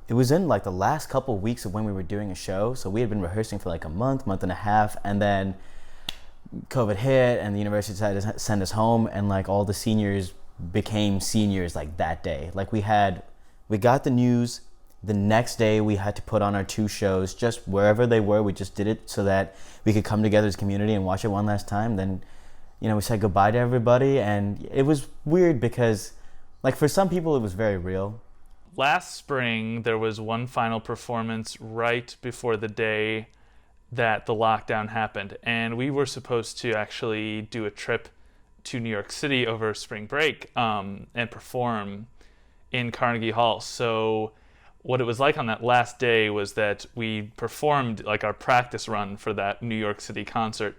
It was in like the last couple weeks of when we were doing a show. So we had been rehearsing for like a month and a half, and then COVID hit and the university decided to send us home, and like all the seniors became seniors like that day. Like we got the news. The next day we had to put on our 2 shows just wherever they were. We just did it so that we could come together as a community and watch it one last time. Then, we said goodbye to everybody, and it was weird because like for some people it was very real. Last spring, there was one final performance right before the day that the lockdown happened, and we were supposed to actually do a trip to New York City over spring break and perform in Carnegie Hall. So what it was like on that last day was that we performed like our practice run for that New York City concert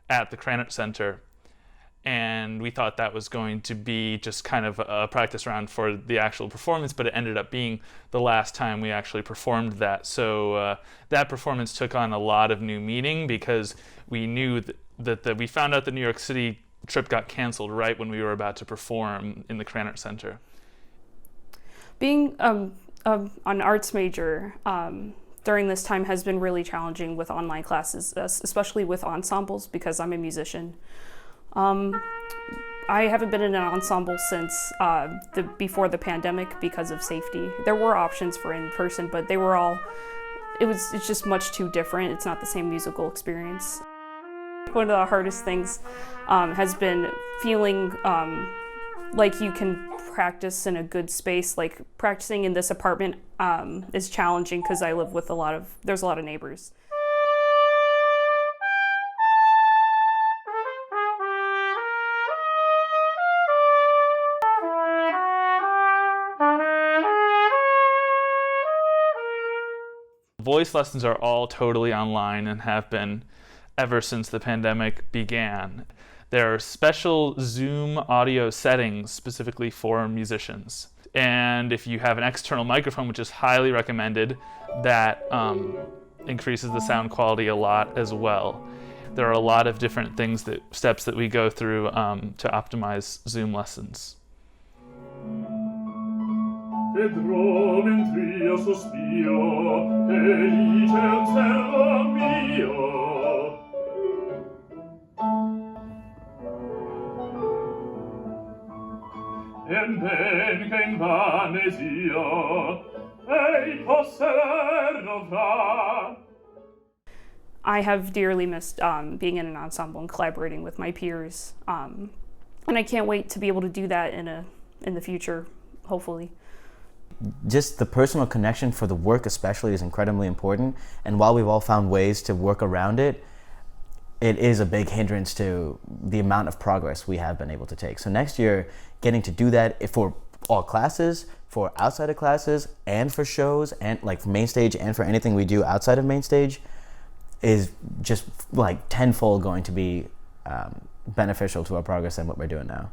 at the Cranach Center. And we thought that was going to be just kind of a practice round for the actual performance, but it ended up being the last time we actually performed that. So that performance took on a lot of new meaning because we knew that we found out the New York City trip got canceled right when we were about to perform in the Cranach Center. Being an arts major during this time has been really challenging with online classes, especially with ensembles because I'm a musician. I haven't been in an ensemble since before the pandemic because of safety. There were options for in-person, but it's just much too different. It's not the same musical experience. One of the hardest things has been feeling like you can practice in a good space. Like practicing in this apartment is challenging because I live with there's a lot of neighbors. Voice lessons are all totally online and have been ever since the pandemic began. There are special Zoom audio settings specifically for musicians. And if you have an external microphone, which is highly recommended, that increases the sound quality a lot as well. There are a lot of different steps that we go through to optimize Zoom lessons. Vedrò mentr'io sospiro, felice un servo mio. E ben che invane sia, ei posseverno fra. I have dearly missed being in an ensemble and collaborating with my peers, and I can't wait to be able to do that in the future, hopefully. Just the personal connection for the work especially is incredibly important, and while we've all found ways to work around it, it is a big hindrance to the amount of progress we have been able to take. So next year, getting to do that for all classes, for outside of classes, and for shows, and like for main stage and for anything we do outside of main stage is just like tenfold going to be beneficial to our progress than what we're doing now.